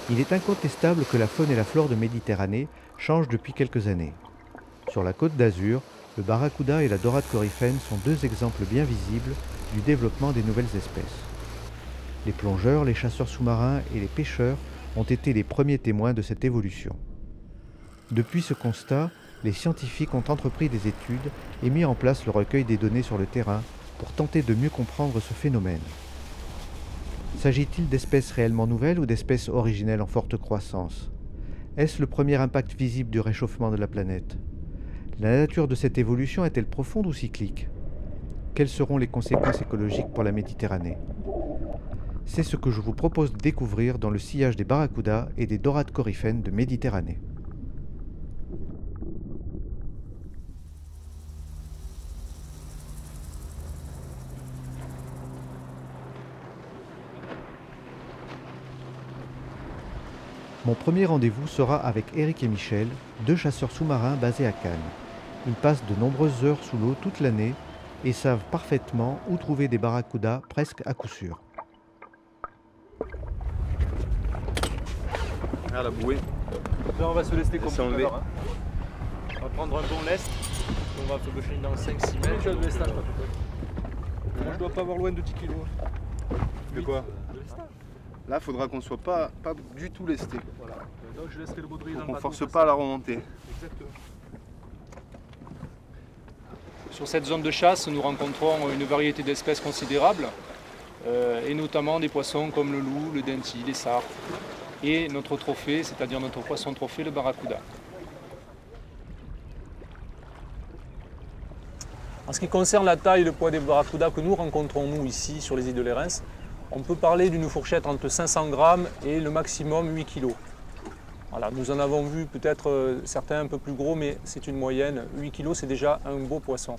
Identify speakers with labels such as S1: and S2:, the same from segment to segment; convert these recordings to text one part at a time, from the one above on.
S1: Il est incontestable que la faune et la flore de Méditerranée changent depuis quelques années. Sur la côte d'Azur, le barracuda et la dorade coryphène sont deux exemples bien visibles du développement des nouvelles espèces. Les plongeurs, les chasseurs sous-marins et les pêcheurs ont été les premiers témoins de cette évolution. Depuis ce constat, les scientifiques ont entrepris des études et mis en place le recueil des données sur le terrain pour tenter de mieux comprendre ce phénomène. S'agit-il d'espèces réellement nouvelles ou d'espèces originelles en forte croissance? Est-ce le premier impact visible du réchauffement de la planète? La nature de cette évolution est-elle profonde ou cyclique? Quelles seront les conséquences écologiques pour la Méditerranée? C'est ce que je vous propose de découvrir dans le sillage des barracudas et des dorades coryphènes de Méditerranée. Mon premier rendez-vous sera avec Eric et Michel, deux chasseurs sous-marins basés à Cannes. Ils passent de nombreuses heures sous l'eau toute l'année et savent parfaitement où trouver des barracudas presque à coup sûr.
S2: Ah, la bouée.
S3: Là, on va se lester comme tout à
S2: enlever.
S3: l'heure. On va prendre un bon lest. On va pêcher dans 5-6 mètres. Tu as de lestage, toi, peut-être? Moi, je dois pas avoir loin de 10 kg.
S2: De quoi?
S3: De lestage.
S2: Là, il faudra qu'on soit pas du tout lesté.
S3: Voilà. Donc, je laisserai le baudrier dans le
S2: On
S3: bateau.
S2: force pas à la remontée.
S3: Exactement. Sur cette zone de chasse, nous rencontrons une variété d'espèces considérables, et notamment des poissons comme le loup, le denti, les sardes, et notre trophée, c'est-à-dire notre poisson trophée, le barracuda. En ce qui concerne la taille et le poids des barracudas que nous rencontrons nous ici sur les îles de Lérins, on peut parler d'une fourchette entre 500 grammes et le maximum 8 kg. Voilà, nous en avons vu peut-être certains un peu plus gros, mais c'est une moyenne. 8 kg, c'est déjà un beau poisson.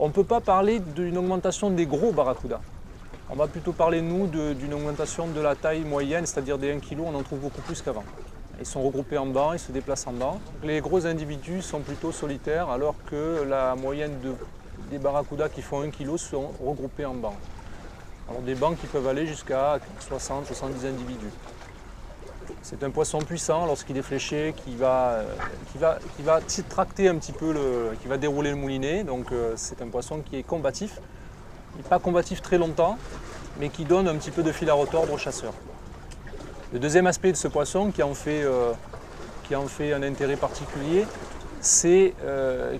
S3: On ne peut pas parler d'une augmentation des gros barracudas. On va plutôt parler, nous, d'une augmentation de la taille moyenne, c'est-à-dire des 1 kg, on en trouve beaucoup plus qu'avant. Ils sont regroupés en bancs, ils se déplacent en bancs. Les gros individus sont plutôt solitaires, alors que la moyenne des barracudas qui font 1 kg sont regroupés en bancs. Alors des bancs qui peuvent aller jusqu'à 60-70 individus. C'est un poisson puissant lorsqu'il est fléché, qui va tracter un petit peu, qui va dérouler le moulinet. Donc c'est un poisson qui est combatif. Il n'est pas combatif très longtemps, mais qui donne un petit peu de fil à retordre aux chasseurs. Le deuxième aspect de ce poisson qui en fait un intérêt particulier, c'est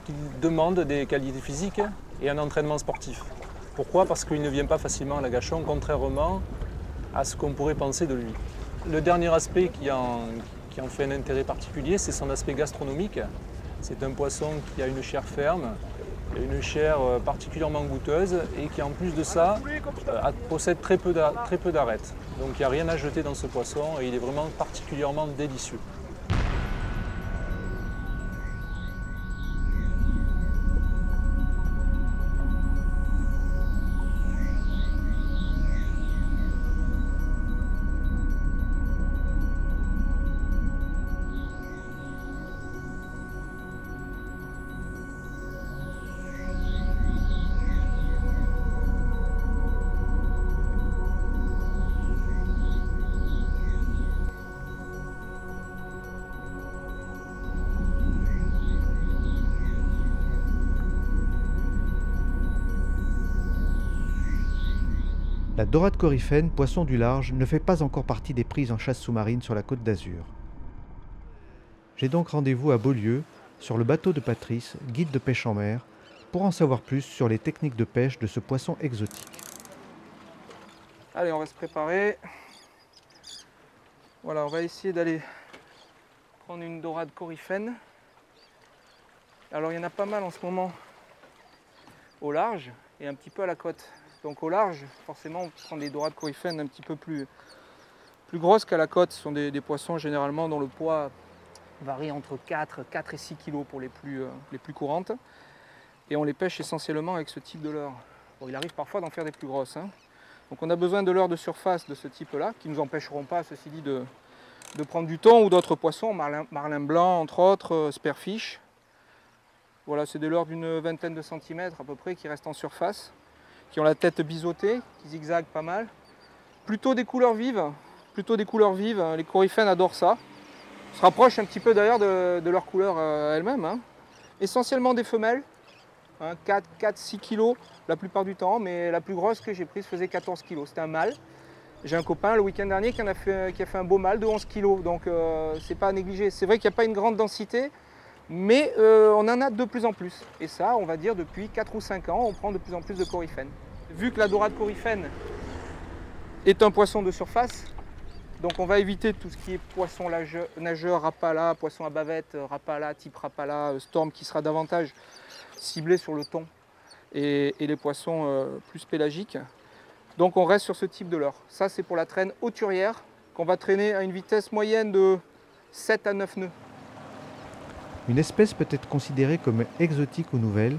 S3: qu'il demande des qualités physiques et un entraînement sportif. Pourquoi? Parce qu'il ne vient pas facilement à l'agachon, contrairement à ce qu'on pourrait penser de lui. Le dernier aspect qui en fait un intérêt particulier, c'est son aspect gastronomique. C'est un poisson qui a une chair ferme, une chair particulièrement goûteuse et qui en plus de ça possède très peu d'arêtes. Donc il n'y a rien à jeter dans ce poisson et il est vraiment particulièrement délicieux.
S1: La dorade coryphène, poisson du large, ne fait pas encore partie des prises en chasse sous-marine sur la côte d'Azur. J'ai donc rendez-vous à Beaulieu, sur le bateau de Patrice, guide de pêche en mer, pour en savoir plus sur les techniques de pêche de ce poisson exotique.
S4: Allez, on va se préparer. Voilà, on va essayer d'aller prendre une dorade coryphène. Alors il y en a pas mal en ce moment au large et un petit peu à la côte. Donc au large, forcément, on prend des dorades coryphènes un petit peu plus grosses qu'à la côte. Ce sont des poissons généralement dont le poids varie entre 4 et 6 kg pour les plus courantes. Et on les pêche essentiellement avec ce type de leurre. Bon, il arrive parfois d'en faire des plus grosses, hein. Donc on a besoin de leurres de surface de ce type-là, qui ne nous empêcheront pas, ceci dit, de prendre du thon ou d'autres poissons, marlin blanc entre autres, spearfish. Voilà, c'est des leurres d'une vingtaine de centimètres à peu près qui restent en surface, qui ont la tête biseautée, qui zigzaguent pas mal. Plutôt des couleurs vives, les coryphènes adorent ça. Se rapprochent un petit peu d'ailleurs de leur couleur elles-mêmes, hein. Essentiellement des femelles, hein, 4-6 kg la plupart du temps, mais la plus grosse que j'ai prise faisait 14 kg. C'était un mâle. J'ai un copain le week-end dernier qui a fait un beau mâle de 11 kg, donc c'est pas à négliger. C'est vrai qu'il n'y a pas une grande densité, mais on en a de plus en plus. Et ça, on va dire depuis 4 ou 5 ans, on prend de plus en plus de coryphènes. Vu que la dorade coryphène est un poisson de surface, donc on va éviter tout ce qui est poisson nageur, rapala, poisson à bavette, rapala, type rapala, storm, qui sera davantage ciblé sur le thon et les poissons plus pélagiques. Donc on reste sur ce type de leurre. Ça c'est pour la traîne hauturière qu'on va traîner à une vitesse moyenne de 7 à 9 nœuds.
S1: Une espèce peut être considérée comme exotique ou nouvelle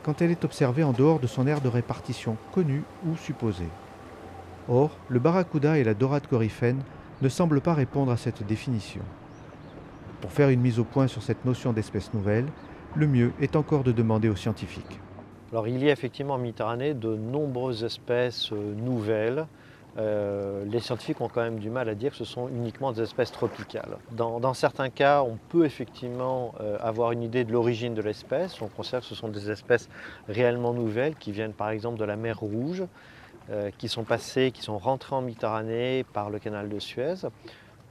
S1: quand elle est observée en dehors de son aire de répartition connue ou supposée. Or, le barracuda et la dorade coryphène ne semblent pas répondre à cette définition. Pour faire une mise au point sur cette notion d'espèce nouvelle, le mieux est encore de demander aux scientifiques.
S5: Alors il y a effectivement en Méditerranée de nombreuses espèces nouvelles. Les scientifiques ont quand même du mal à dire que ce sont uniquement des espèces tropicales. Dans certains cas, on peut effectivement avoir une idée de l'origine de l'espèce. On considère que ce sont des espèces réellement nouvelles qui viennent par exemple de la mer Rouge, qui sont rentrées en Méditerranée par le canal de Suez.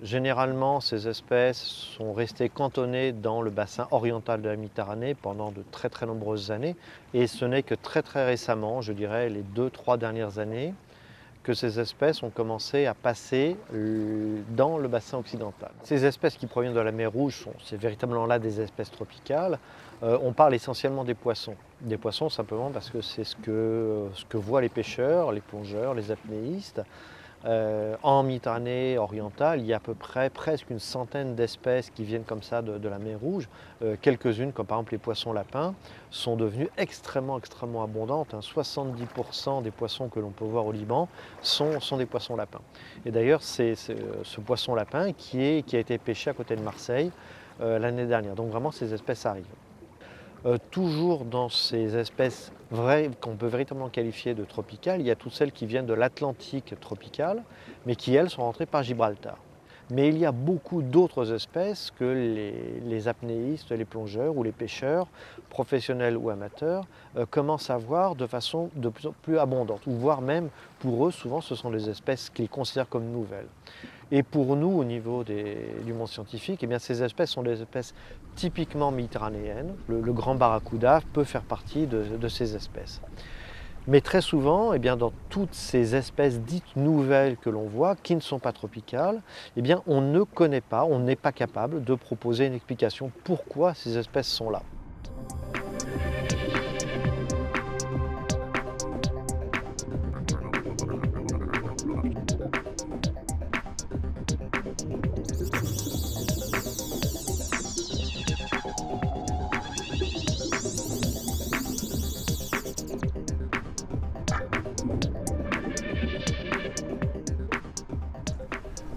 S5: Généralement, ces espèces sont restées cantonnées dans le bassin oriental de la Méditerranée pendant de très très nombreuses années. Et ce n'est que très très récemment, je dirais les 2-3 dernières années, que ces espèces ont commencé à passer dans le bassin occidental. Ces espèces qui proviennent de la mer Rouge, c'est véritablement là des espèces tropicales. On parle essentiellement des poissons. Des poissons simplement parce que c'est ce que voient les pêcheurs, les plongeurs, les apnéistes. En Méditerranée orientale, il y a à peu près presque une centaine d'espèces qui viennent comme ça de la mer Rouge. Quelques-unes, comme par exemple les poissons lapins, sont devenues extrêmement abondantes. 70% des poissons que l'on peut voir au Liban sont des poissons lapins. Et d'ailleurs, c'est ce poisson lapin qui a été pêché à côté de Marseille l'année dernière. Donc vraiment, ces espèces arrivent. Toujours dans ces espèces qu'on peut véritablement qualifier de tropicales, il y a toutes celles qui viennent de l'Atlantique tropical, mais qui elles sont rentrées par Gibraltar. Mais il y a beaucoup d'autres espèces que les apnéistes, les plongeurs ou les pêcheurs, professionnels ou amateurs, commencent à voir de façon de plus en plus abondante, ou voire même pour eux, souvent ce sont des espèces qu'ils considèrent comme nouvelles. Et pour nous, au niveau du monde scientifique, eh bien, ces espèces sont des espèces typiquement méditerranéennes. Le grand barracuda peut faire partie de ces espèces. Mais très souvent, eh bien, dans toutes ces espèces dites nouvelles que l'on voit, qui ne sont pas tropicales, eh bien, on ne connaît pas, on n'est pas capable de proposer une explication pourquoi ces espèces sont là.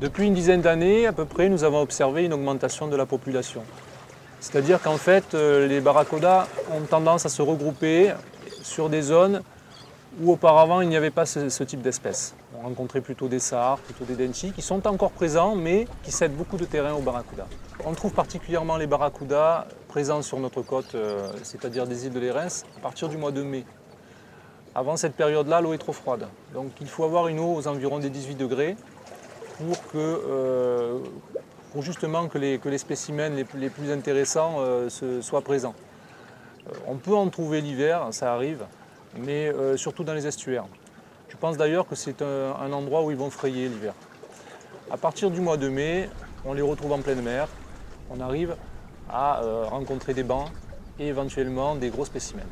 S3: Depuis une dizaine d'années à peu près, nous avons observé une augmentation de la population. C'est-à-dire qu'en fait, les barracudas ont tendance à se regrouper sur des zones où auparavant il n'y avait pas ce type d'espèces. On rencontrait plutôt des sars, plutôt des denchi, qui sont encore présents mais qui cèdent beaucoup de terrain aux barracudas. On trouve particulièrement les barracudas présents sur notre côte, c'est-à-dire des îles de Lérins, à partir du mois de mai. Avant cette période-là, l'eau est trop froide. Donc il faut avoir une eau aux environs des 18 degrés pour justement que les spécimens les plus intéressants soient présents. On peut en trouver l'hiver, ça arrive, mais surtout dans les estuaires. Je pense d'ailleurs que c'est un endroit où ils vont frayer l'hiver. À partir du mois de mai, on les retrouve en pleine mer. On arrive à rencontrer des bancs et éventuellement des gros spécimens.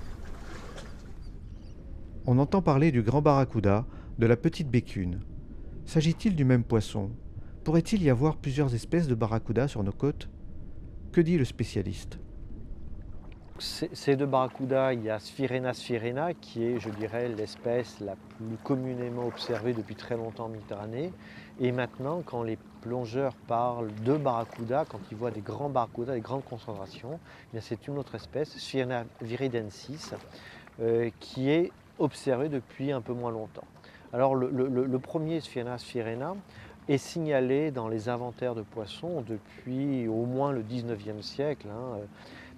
S1: On entend parler du grand barracuda, de la petite bécune. S'agit-il du même poisson? Pourrait-il y avoir plusieurs espèces de barracuda sur nos côtes? Que dit le spécialiste?
S5: Ces deux barracudas, il y a Sphyrena sphyrena qui est, je dirais, l'espèce la plus communément observée depuis très longtemps en Méditerranée. Et maintenant, quand les plongeurs parlent de barracuda, quand ils voient des grands barracudas, des grandes concentrations, c'est une autre espèce, Sphyrena viridensis, qui est observée depuis un peu moins longtemps. Alors le premier Sphyrena sphyrena est signalé dans les inventaires de poissons depuis au moins le 19e siècle.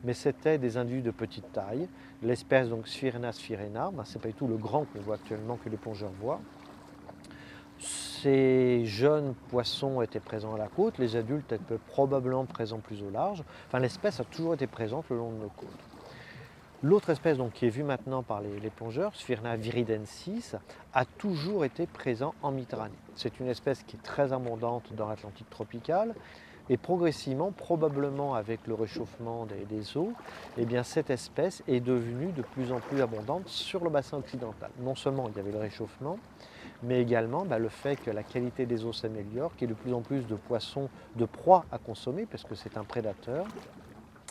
S5: Mais c'était des individus de petite taille. L'espèce donc Sphyrena sphyrena, ce n'est pas du tout le grand qu'on voit actuellement, que les plongeurs voient. Ces jeunes poissons étaient présents à la côte, les adultes étaient probablement présents plus au large. Enfin, l'espèce a toujours été présente le long de nos côtes. L'autre espèce donc, qui est vue maintenant par les plongeurs, Sphyrena viridensis, a toujours été présent en Méditerranée. C'est une espèce qui est très abondante dans l'Atlantique tropicale. Et progressivement, probablement avec le réchauffement des eaux, eh bien, cette espèce est devenue de plus en plus abondante sur le bassin occidental. Non seulement il y avait le réchauffement, mais également le fait que la qualité des eaux s'améliore, qu'il y ait de plus en plus de poissons de proie à consommer, parce que c'est un prédateur,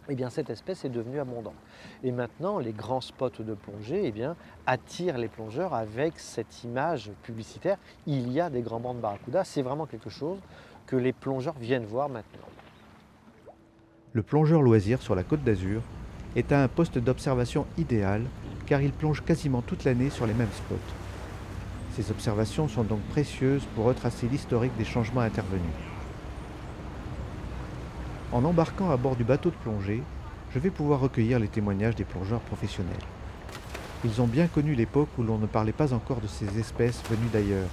S5: eh bien, cette espèce est devenue abondante. Et maintenant, les grands spots de plongée attirent les plongeurs avec cette image publicitaire. Il y a des grands bancs de barracuda, c'est vraiment quelque chose que les plongeurs viennent voir maintenant.
S1: Le plongeur loisir sur la Côte d'Azur est à un poste d'observation idéal car il plonge quasiment toute l'année sur les mêmes spots. Ces observations sont donc précieuses pour retracer l'historique des changements intervenus. En embarquant à bord du bateau de plongée, je vais pouvoir recueillir les témoignages des plongeurs professionnels. Ils ont bien connu l'époque où l'on ne parlait pas encore de ces espèces venues d'ailleurs.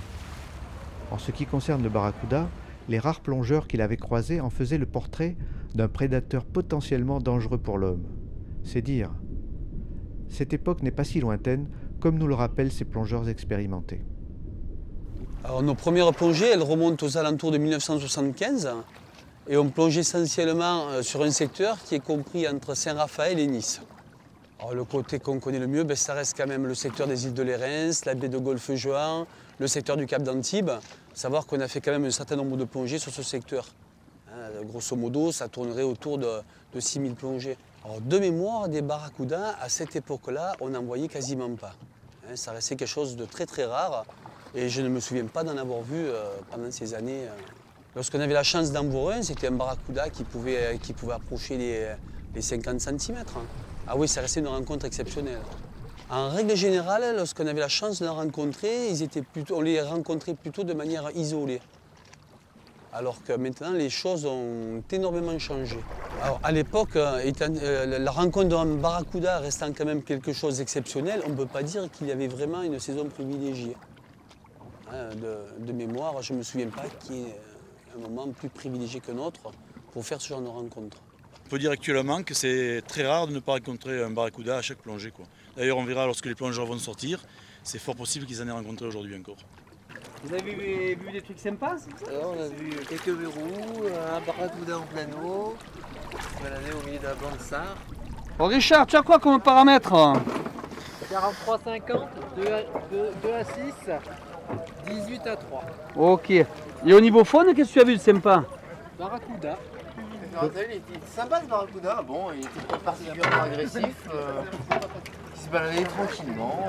S1: En ce qui concerne le barracuda, les rares plongeurs qu'il avait croisés en faisaient le portrait d'un prédateur potentiellement dangereux pour l'homme. C'est dire. Cette époque n'est pas si lointaine, comme nous le rappellent ces plongeurs expérimentés.
S6: Alors, nos premières plongées, elles remontent aux alentours de 1975 et on plonge essentiellement sur un secteur qui est compris entre Saint-Raphaël et Nice. Alors, le côté qu'on connaît le mieux, ça reste quand même le secteur des îles de Lérins, la baie de Golfe-Juan, le secteur du Cap d'Antibes. Savoir qu'on a fait quand même un certain nombre de plongées sur ce secteur. Grosso modo, ça tournerait autour de 6000 plongées. Alors, de mémoire, des barracudas, à cette époque-là, on n'en voyait quasiment pas. Ça restait quelque chose de très très rare et je ne me souviens pas d'en avoir vu pendant ces années. Lorsqu'on avait la chance d'en voir un, c'était un barracuda qui pouvait approcher les 50 cm. Ah oui, ça restait une rencontre exceptionnelle. En règle générale, lorsqu'on avait la chance de les rencontrer, on les rencontrait plutôt de manière isolée. Alors que maintenant, les choses ont énormément changé. Alors, à l'époque, la rencontre d'un barracuda restant quand même quelque chose d'exceptionnel, on ne peut pas dire qu'il y avait vraiment une saison privilégiée. De mémoire, je ne me souviens pas qu'il y ait un moment plus privilégié qu'un autre pour faire ce genre de rencontre.
S7: On peut dire actuellement que c'est très rare de ne pas rencontrer un barracuda à chaque plongée. D'ailleurs, on verra lorsque les plongeurs vont sortir, c'est fort possible qu'ils en aient rencontré aujourd'hui encore.
S8: Vous avez vu des trucs sympas?
S9: Alors, on a vu quelques verrous, un barracuda en plein eau, balader au milieu de la bande Sar.
S8: Bon, Richard, tu as quoi comme paramètre?
S9: 43,50, 2 à 6, 18 à 3.
S8: Ok. Et au niveau faune, qu'est-ce que tu as vu de sympa?
S9: Barracuda. Il était sympa ce barracuda, bon, il n'était pas particulièrement agressif, il se baladait tranquillement,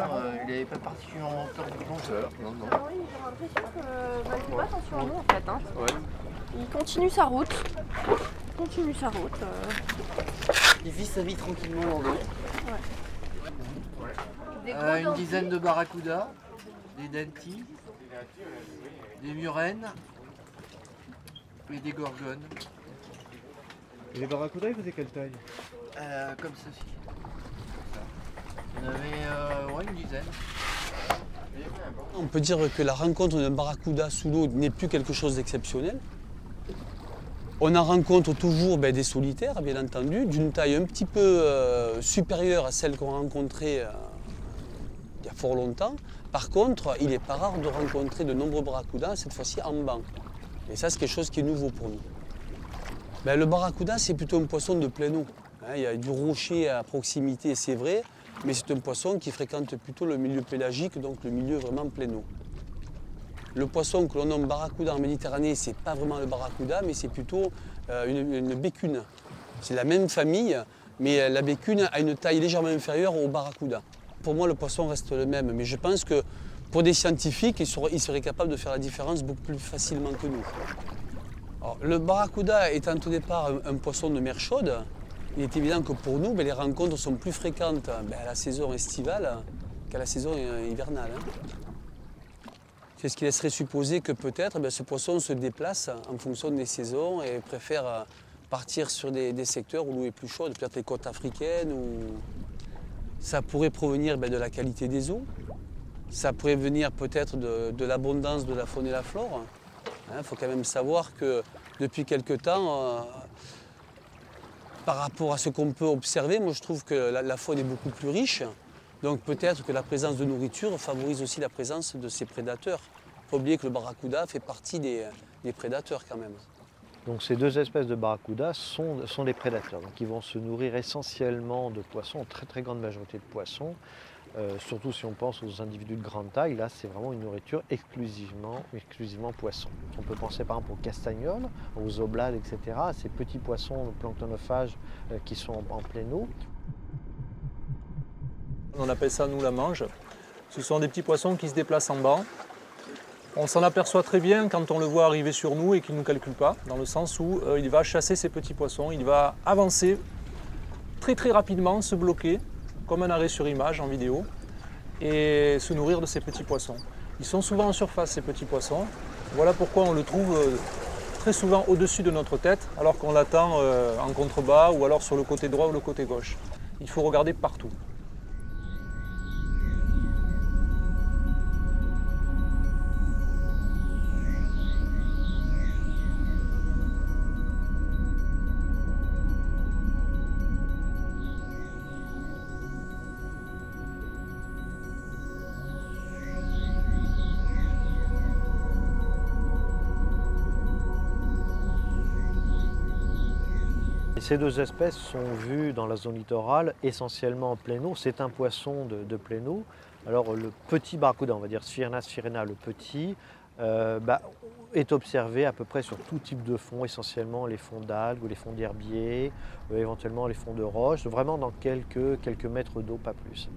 S9: il n'avait pas particulièrement peur du plongeur. Non.
S10: Oui, j'ai l'impression qu'il fait pas attention à nous en fait. Ouais. Il continue sa route.
S9: Il vit sa vie tranquillement dans l'eau.
S10: Ouais.
S9: Une dizaine de barracudas, des deltis, des murènes et des gorgones.
S1: Et les barracudas, ils faisaient quelle taille?
S9: Comme ceci. Il y en avait une dizaine.
S6: On peut dire que la rencontre d'un barracuda sous l'eau n'est plus quelque chose d'exceptionnel. On en rencontre toujours des solitaires, bien entendu, d'une taille un petit peu supérieure à celle qu'on rencontrait il y a fort longtemps. Par contre, il n'est pas rare de rencontrer de nombreux barracudas, cette fois-ci en banc. Et ça, c'est quelque chose qui est nouveau pour nous. Le barracuda, c'est plutôt un poisson de plein eau. Il y a du rocher à proximité, c'est vrai, mais c'est un poisson qui fréquente plutôt le milieu pélagique, donc le milieu vraiment plein eau. Le poisson que l'on nomme barracuda en Méditerranée, ce n'est pas vraiment le barracuda, mais c'est plutôt une bécune. C'est la même famille, mais la bécune a une taille légèrement inférieure au barracuda. Pour moi, le poisson reste le même, mais je pense que pour des scientifiques, ils seraient capables de faire la différence beaucoup plus facilement que nous. Alors, le barracuda étant au départ un poisson de mer chaude, il est évident que pour nous, les rencontres sont plus fréquentes à la saison estivale qu'à la saison hivernale. C'est ce qui laisserait supposer que peut-être ce poisson se déplace en fonction des saisons et préfère partir sur des secteurs où l'eau est plus chaude, peut-être les côtes africaines. Ça pourrait provenir de la qualité des eaux, ça pourrait venir peut-être de l'abondance de la faune et la flore. Il faut quand même savoir que depuis quelque temps, par rapport à ce qu'on peut observer, moi je trouve que la faune est beaucoup plus riche. Donc peut-être que la présence de nourriture favorise aussi la présence de ces prédateurs. Il ne faut pas oublier que le barracuda fait partie des prédateurs quand même.
S5: Donc ces deux espèces de barracuda sont des prédateurs. Donc ils vont se nourrir essentiellement de poissons, en très très grande majorité de poissons. Surtout si on pense aux individus de grande taille, là c'est vraiment une nourriture exclusivement poisson. On peut penser par exemple aux castagnols, aux oblades, etc., à ces petits poissons planctonophages qui sont en pleine eau.
S3: On appelle ça nous la mange. Ce sont des petits poissons qui se déplacent en banc. On s'en aperçoit très bien quand on le voit arriver sur nous et qu'il ne nous calcule pas, dans le sens où il va chasser ces petits poissons, il va avancer très très rapidement, se bloquer, comme un arrêt sur image en vidéo, et se nourrir de ces petits poissons. Ils sont souvent en surface, ces petits poissons. Voilà pourquoi on le trouve très souvent au-dessus de notre tête, alors qu'on l'attend en contrebas ou alors sur le côté droit ou le côté gauche. Il faut regarder partout.
S5: Ces deux espèces sont vues dans la zone littorale essentiellement en pleine eau. C'est un poisson de pleine eau. Alors le petit barracuda, on va dire Sphyrina sphyrina, le petit, est observé à peu près sur tout type de fond, essentiellement les fonds d'algues ou les fonds d'herbiers, éventuellement les fonds de roche, vraiment dans quelques mètres d'eau, pas plus.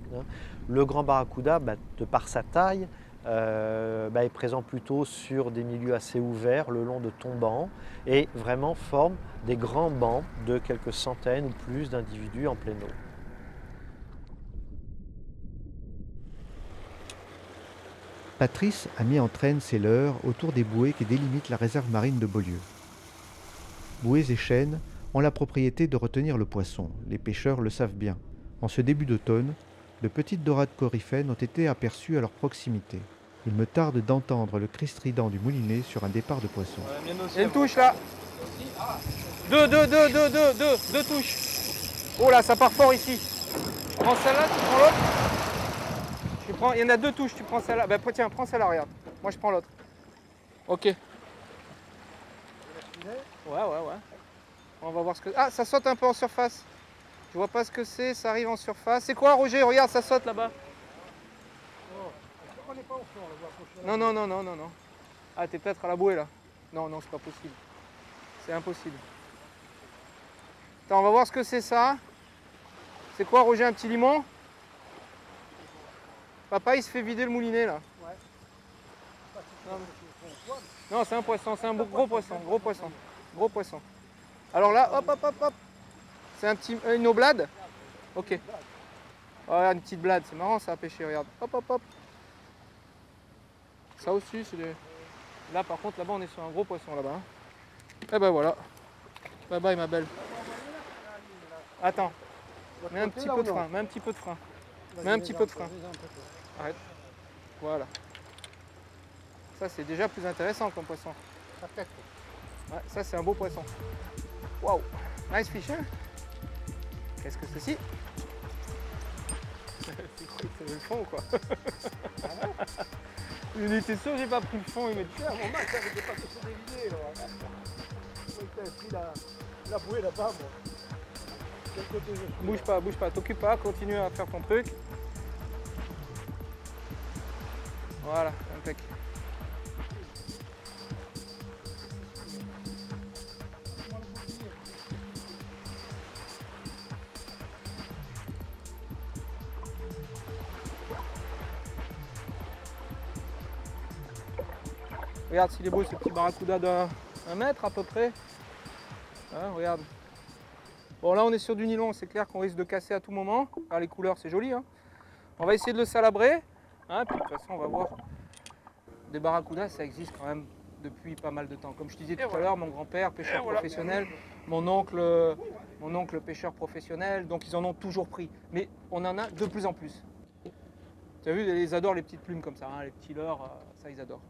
S5: Le grand barracuda, de par sa taille, est présent plutôt sur des milieux assez ouverts, le long de tombants, et vraiment forme des grands bancs de quelques centaines ou plus d'individus en pleine eau.
S1: Patrice a mis en traîne ses leurres autour des bouées qui délimitent la réserve marine de Beaulieu. Bouées et chênes ont la propriété de retenir le poisson, les pêcheurs le savent bien. En ce début d'automne, de petites dorades coryphènes ont été aperçues à leur proximité. Il me tarde d'entendre le cri strident du moulinet sur un départ de poisson.
S4: Il y a une touche là. Deux touches. Oh là, ça part fort ici. Tu prends celle-là, tu prends l'autre. Il y en a deux touches, tu prends celle-là. Tiens, prends celle-là, regarde. Moi je prends l'autre. Ok. Ouais. On va voir ce que... Ah, ça saute un peu en surface. Je vois pas ce que c'est, ça arrive en surface. C'est quoi, Roger? Regarde, ça saute là-bas. Non. Ah, t'es peut-être à la bouée là. Non, c'est pas possible. C'est impossible. Attends, on va voir ce que c'est ça. C'est quoi, Roger, un petit limon? Papa, il se fait vider le moulinet là. Ouais. Non, c'est un poisson, c'est un gros poisson. Alors là, hop. C'est une oblade. Ok. Oh, regarde, une petite blade, c'est marrant ça à pêcher, regarde. Hop. Ça aussi, c'est des... Là par contre, là-bas on est sur un gros poisson là-bas. Et ben voilà. Bye bye ma belle. Attends. Mets un petit peu de frein. Arrête. Voilà. Ça c'est déjà plus intéressant comme poisson. Ouais, ça c'est un beau poisson. Waouh. Nice fish, hein? Qu'est-ce que c'est ci? C'est le fond ou quoi? Il était sûr que j'ai pas pris le fond, il m'a dit ah mon Max, j'avais pas touché des vidéos là. T'as pris la bouée là-bas, moi. Bouge pas, t'occupe pas, continue à faire ton truc. Voilà, impec. Regarde s'il est beau ce petit barracuda d'un mètre à peu près. Hein, regarde. Bon là on est sur du nylon, c'est clair qu'on risque de casser à tout moment. Ah, les couleurs c'est joli. Hein. On va essayer de le salabrer. Hein, puis de toute façon on va voir. Des barracudas ça existe quand même depuis pas mal de temps. Comme je te disais tout à l'heure, mon grand-père pêcheur professionnel, mon oncle pêcheur professionnel, donc ils en ont toujours pris. Mais on en a de plus en plus. Tu as vu, ils adorent les petites plumes comme ça, hein, les petits leurres, ça ils adorent.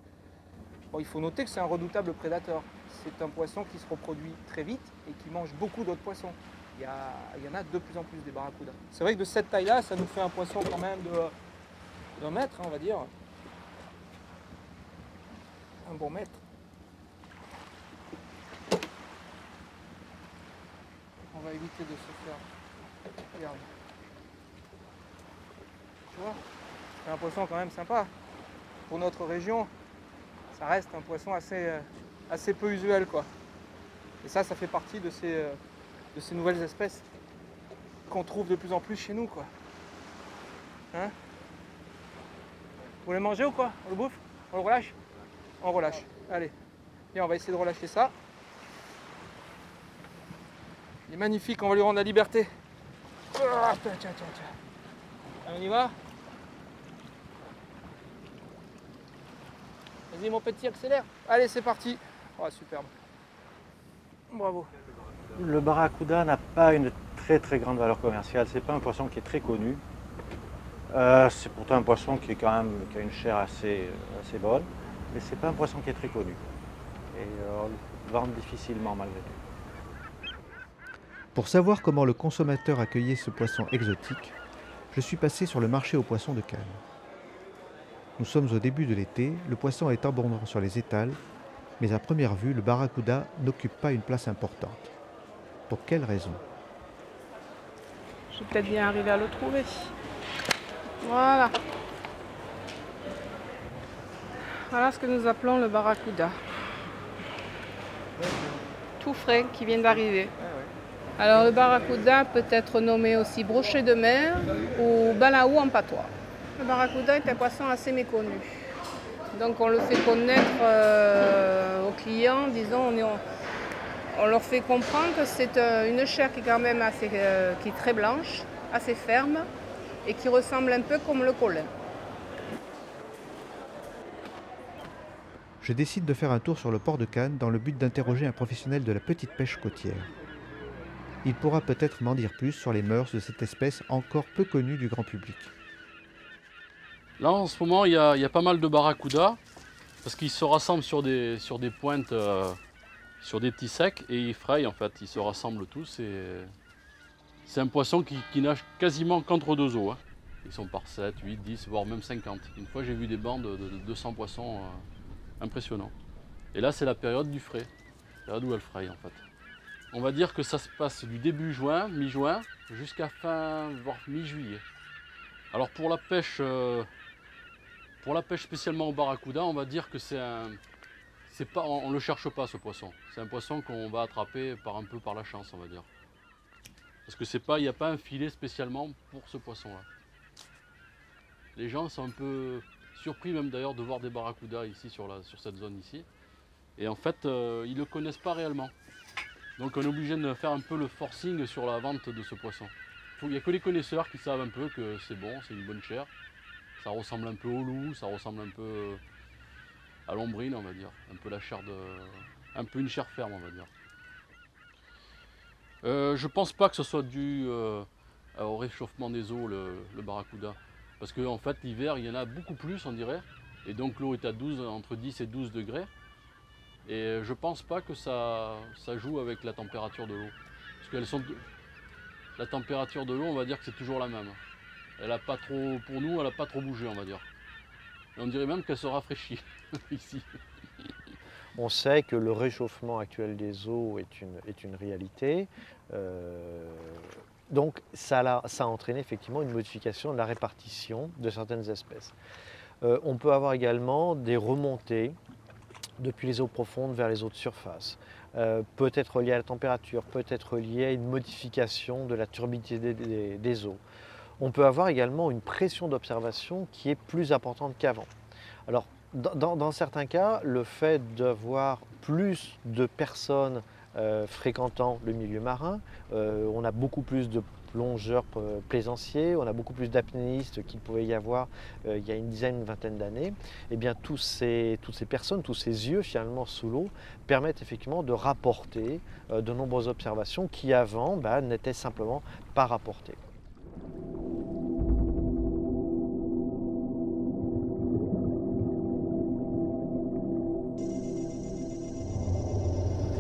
S4: Bon, il faut noter que c'est un redoutable prédateur. C'est un poisson qui se reproduit très vite et qui mange beaucoup d'autres poissons. Il y en a de plus en plus des barracudas. C'est vrai que de cette taille-là, ça nous fait un poisson quand même d'un mètre, hein, on va dire. Un bon mètre. On va éviter de se faire... Regarde. Tu vois, c'est un poisson quand même sympa. Pour notre région, ça reste un poisson assez peu usuel, quoi. Et ça fait partie de ces nouvelles espèces qu'on trouve de plus en plus chez nous, quoi. Hein? Vous voulez manger ou quoi? On le bouffe? On le relâche? On relâche. Allez. Et on va essayer de relâcher ça. Il est magnifique, on va lui rendre la liberté. Tiens. On y va? Vas-y mon petit, accélère. Allez, c'est parti. Oh, superbe. Bravo.
S5: Le barracuda n'a pas une très grande valeur commerciale. C'est pas un poisson qui est très connu. C'est pourtant un poisson qui qui a une chair assez bonne, mais c'est pas un poisson qui est très connu. Et on le vend difficilement malgré tout.
S1: Pour savoir comment le consommateur accueillait ce poisson exotique, je suis passé sur le marché aux poissons de Cannes. Nous sommes au début de l'été, le poisson est abondant sur les étals, mais à première vue, le barracuda n'occupe pas une place importante. Pour quelle raison?
S11: Je vais peut-être bien arriver à le trouver. Voilà. Voilà ce que nous appelons le barracuda. Tout frais qui vient d'arriver. Alors le barracuda peut être nommé aussi brochet de mer ou balaou en patois. Le barracuda est un poisson assez méconnu. Donc on le fait connaître aux clients, disons, on leur fait comprendre que c'est une chair qui est quand même qui est très blanche, assez ferme et qui ressemble un peu comme le colin.
S1: Je décide de faire un tour sur le port de Cannes dans le but d'interroger un professionnel de la petite pêche côtière. Il pourra peut-être m'en dire plus sur les mœurs de cette espèce encore peu connue du grand public.
S12: Là en ce moment il y a pas mal de barracudas parce qu'ils se rassemblent sur des pointes, sur des petits secs et ils frayent en fait, ils se rassemblent tous et c'est un poisson qui nage quasiment qu'entre deux eaux. Hein. Ils sont par 7, 8, 10, voire même 50. Une fois j'ai vu des bandes de 200 poissons impressionnants. Et là c'est la période du frais, la période où elles frayent en fait. On va dire que ça se passe du début juin, mi-juin, jusqu'à fin, voire mi-juillet. Alors pour la pêche spécialement au barracuda, on va dire que on ne le cherche pas ce poisson. C'est un poisson qu'on va attraper un peu par la chance, on va dire. Parce que il n'y a pas un filet spécialement pour ce poisson-là. Les gens sont un peu surpris même d'ailleurs de voir des barracudas ici sur cette zone ici. Et en fait, ils ne le connaissent pas réellement. Donc on est obligé de faire un peu le forcing sur la vente de ce poisson. Il n'y a que les connaisseurs qui savent un peu que c'est bon, c'est une bonne chair. Ça ressemble un peu au loup, ça ressemble un peu à l'ombrine, on va dire. Un peu un peu une chair ferme, on va dire. Je pense pas que ce soit dû au réchauffement des eaux, le barracuda. Parce qu'en fait, l'hiver, il y en a beaucoup plus, on dirait. Et donc l'eau est à entre 10 et 12 degrés. Et je pense pas que ça joue avec la température de l'eau. Parce que la température de l'eau, on va dire que c'est toujours la même. Elle a pas trop, pour nous, elle n'a pas trop bougé, on va dire. Et on dirait même qu'elle se rafraîchit ici.
S5: On sait que le réchauffement actuel des eaux est une réalité. Donc ça a entraîné effectivement une modification de la répartition de certaines espèces. On peut avoir également des remontées depuis les eaux profondes vers les eaux de surface. Peut être lié à la température, peut être lié à une modification de la turbidité des eaux. On peut avoir également une pression d'observation qui est plus importante qu'avant. Alors, dans certains cas, le fait d'avoir plus de personnes fréquentant le milieu marin, on a beaucoup plus de plongeurs plaisanciers, on a beaucoup plus d'apnéistes qu'il pouvait y avoir il y a une dizaine, une vingtaine d'années. Et bien toutes ces personnes, tous ces yeux finalement sous l'eau permettent effectivement de rapporter de nombreuses observations qui avant n'étaient simplement pas rapportées.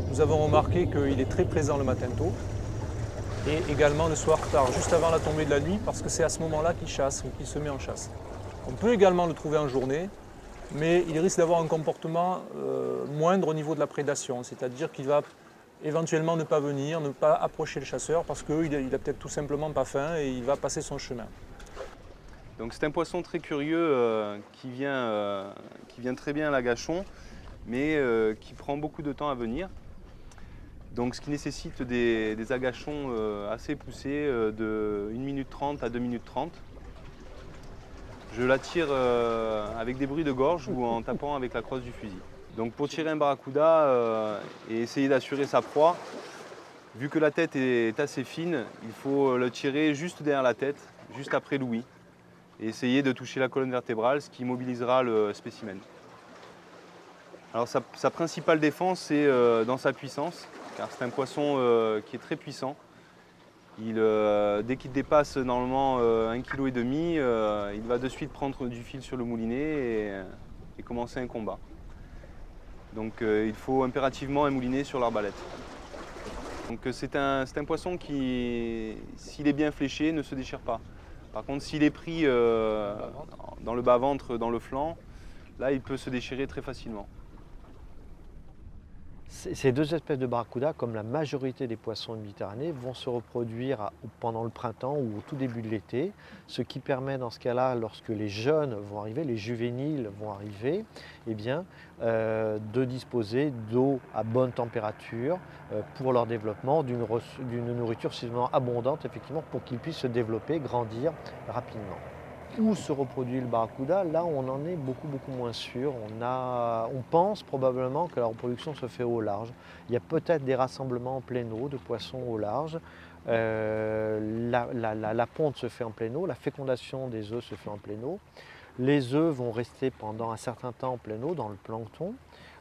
S3: Nous avons remarqué qu'il est très présent le matin tôt et également le soir tard, juste avant la tombée de la nuit, parce que c'est à ce moment-là qu'il chasse ou qu'il se met en chasse. On peut également le trouver en journée, mais il risque d'avoir un comportement moindre au niveau de la prédation, c'est-à-dire qu'il va éventuellement ne pas venir, ne pas approcher le chasseur parce qu'il n'a peut-être tout simplement pas faim et il va passer son chemin.
S2: Donc c'est un poisson très curieux qui vient très bien à l'agachon, mais qui prend beaucoup de temps à venir. Donc ce qui nécessite des agachons assez poussés de 1 minute 30 à 2 minutes 30. Je l'attire avec des bruits de gorge ou en tapant avec la crosse du fusil. Donc pour tirer un barracuda et essayer d'assurer sa proie, vu que la tête est assez fine, il faut le tirer juste derrière la tête, juste après l'ouïe, et essayer de toucher la colonne vertébrale, ce qui immobilisera le spécimen. Alors sa principale défense, c'est dans sa puissance, car c'est un poisson qui est très puissant. Dès qu'il dépasse normalement 1,5 kg, il va de suite prendre du fil sur le moulinet et commencer un combat. Donc il faut impérativement un moulinet sur l'arbalète. Donc c'est un poisson qui, s'il est bien fléché, ne se déchire pas. Par contre, s'il est pris dans le bas-ventre, dans le flanc, là il peut se déchirer très facilement.
S5: Ces deux espèces de barracuda, comme la majorité des poissons de Méditerranée, vont se reproduire pendant le printemps ou au tout début de l'été, ce qui permet dans ce cas-là, lorsque les jeunes vont arriver, les juvéniles vont arriver, eh bien, de disposer d'eau à bonne température pour leur développement, d'une nourriture suffisamment abondante effectivement, pour qu'ils puissent se développer, grandir rapidement. Où se reproduit le barracuda, là on en est beaucoup moins sûr. On pense probablement que la reproduction se fait au large. Il y a peut-être des rassemblements en pleine eau de poissons au large. La ponte se fait en pleine eau, la fécondation des œufs se fait en pleine eau. Les œufs vont rester pendant un certain temps en pleine eau dans le plancton.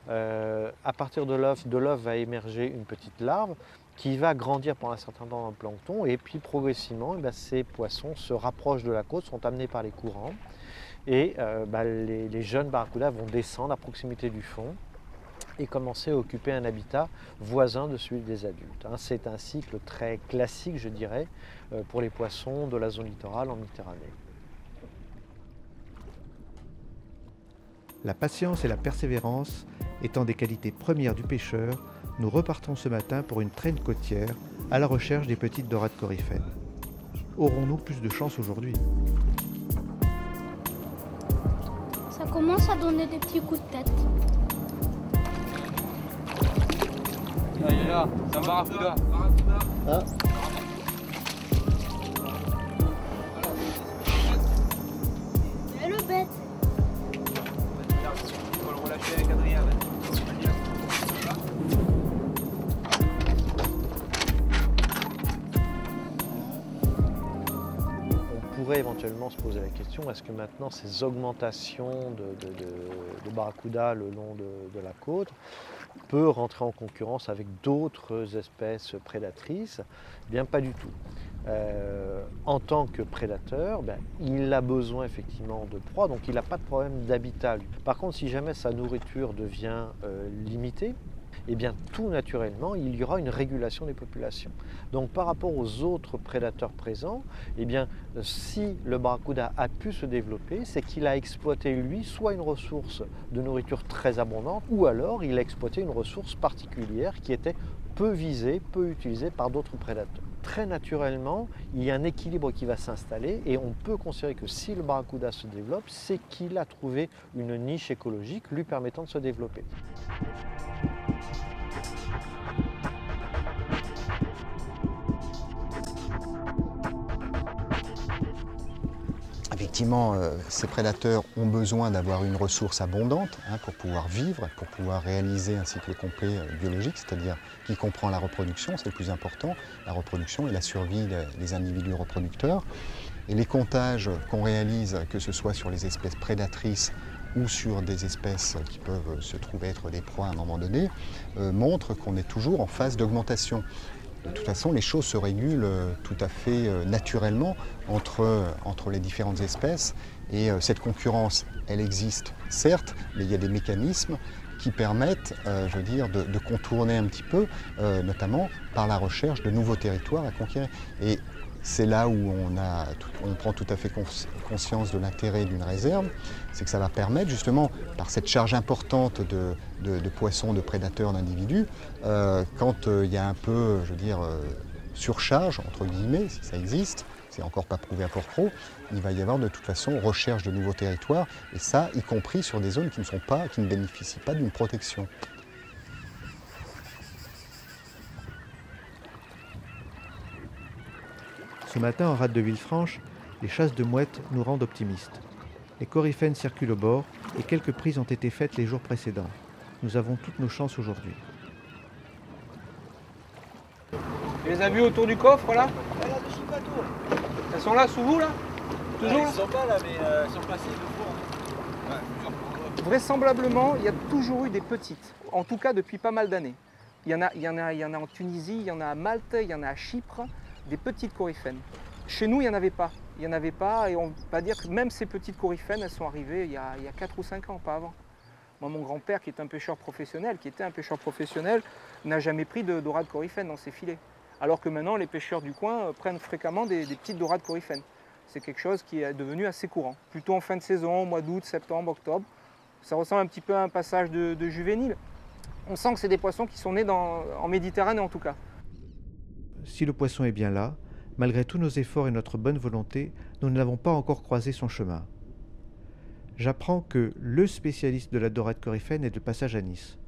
S5: À partir de l'œuf va émerger une petite larve qui va grandir pendant un certain temps dans le plancton et puis progressivement ces poissons se rapprochent de la côte, sont amenés par les courants et les jeunes barracudas vont descendre à proximité du fond et commencer à occuper un habitat voisin de celui des adultes. C'est un cycle très classique, je dirais, pour les poissons de la zone littorale en Méditerranée.
S1: La patience et la persévérance étant des qualités premières du pêcheur, nous repartons ce matin pour une traîne côtière à la recherche des petites dorades coryphènes. Aurons-nous plus de chance aujourd'hui?
S13: Ça commence à donner des petits coups de tête.
S4: Ah, il est là, c'est un barracuda.
S5: Ah.
S13: Et le bête.
S4: On va le relâcher avec Adrien.
S5: On pourrait éventuellement se poser la question, est-ce que maintenant ces augmentations de barracuda le long de la côte peut rentrer en concurrence avec d'autres espèces prédatrices? Bien pas du tout. En tant que prédateur, il a besoin effectivement de proie, donc il n'a pas de problème d'habitat. Par contre, si jamais sa nourriture devient limitée, eh bien tout naturellement, il y aura une régulation des populations. Donc par rapport aux autres prédateurs présents, eh bien, si le barracuda a pu se développer, c'est qu'il a exploité lui soit une ressource de nourriture très abondante, ou alors il a exploité une ressource particulière qui était peu visée, peu utilisée par d'autres prédateurs. très naturellement, il y a un équilibre qui va s'installer et on peut considérer que si le barracuda se développe, c'est qu'il a trouvé une niche écologique lui permettant de se développer.
S14: Effectivement, ces prédateurs ont besoin d'avoir une ressource abondante pour pouvoir vivre, pour pouvoir réaliser un cycle complet biologique, c'est-à-dire qui comprend la reproduction, c'est le plus important, la reproduction et la survie des individus reproducteurs. Et les comptages qu'on réalise, que ce soit sur les espèces prédatrices ou sur des espèces qui peuvent se trouver être des proies à un moment donné, montrent qu'on est toujours en phase d'augmentation. De toute façon, les choses se régulent tout à fait naturellement entre les différentes espèces et cette concurrence, elle existe certes, mais il y a des mécanismes qui permettent, je veux dire, de contourner un petit peu, notamment par la recherche de nouveaux territoires à conquérir. Et c'est là où on prend tout à fait conscience de l'intérêt d'une réserve, c'est que ça va permettre justement, par cette charge importante de poissons, de prédateurs, d'individus, quand il y a un peu, je veux dire, surcharge, entre guillemets, si ça existe, c'est encore pas prouvé à Port-Cros, il va y avoir de toute façon recherche de nouveaux territoires, et ça, y compris sur des zones qui ne bénéficient pas d'une protection.
S1: Ce matin, en rade de Villefranche, les chasses de mouettes nous rendent optimistes. Les coryphènes circulent au bord et quelques prises ont été faites les jours précédents. Nous avons toutes nos chances aujourd'hui.
S4: Tu les as vues autour du coffre là? Elles sont là sous vous là? Toujours là?
S15: Elles sont pas là mais elles sont placées de fond.
S4: Vraisemblablement, il y a toujours eu des petites, en tout cas depuis pas mal d'années. Il y en a en Tunisie, il y en a à Malte, il y en a à Chypre, des petites coryphènes. Chez nous, il n'y en avait pas. Il n'y en avait pas et on va dire que même ces petites coryphènes, elles sont arrivées il y a 4 ou 5 ans, pas avant. Moi, mon grand-père, qui était un pêcheur professionnel, n'a jamais pris de dorade coryphène dans ses filets. Alors que maintenant, les pêcheurs du coin prennent fréquemment des petites dorades coryphènes. C'est quelque chose qui est devenu assez courant. Plutôt en fin de saison, au mois d'août, septembre, octobre. Ça ressemble un petit peu à un passage de juvénile. On sent que c'est des poissons qui sont nés en Méditerranée en tout cas.
S1: Si le poisson est bien là, malgré tous nos efforts et notre bonne volonté, nous n'avons pas encore croisé son chemin. J'apprends que le spécialiste de la dorade coryphène est de passage à Nice.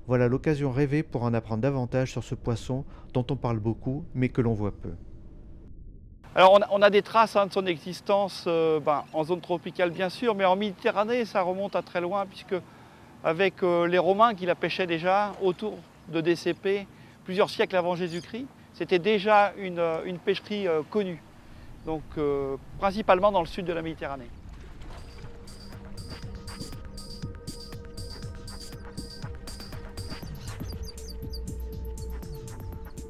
S1: Voilà l'occasion rêvée pour en apprendre davantage sur ce poisson dont on parle beaucoup, mais que l'on voit peu.
S16: Alors on a des traces de son existence en zone tropicale bien sûr, mais en Méditerranée ça remonte à très loin puisque avec les Romains qui la pêchaient déjà autour de DCP plusieurs siècles avant Jésus-Christ, c'était déjà une pêcherie connue, donc principalement dans le sud de la Méditerranée.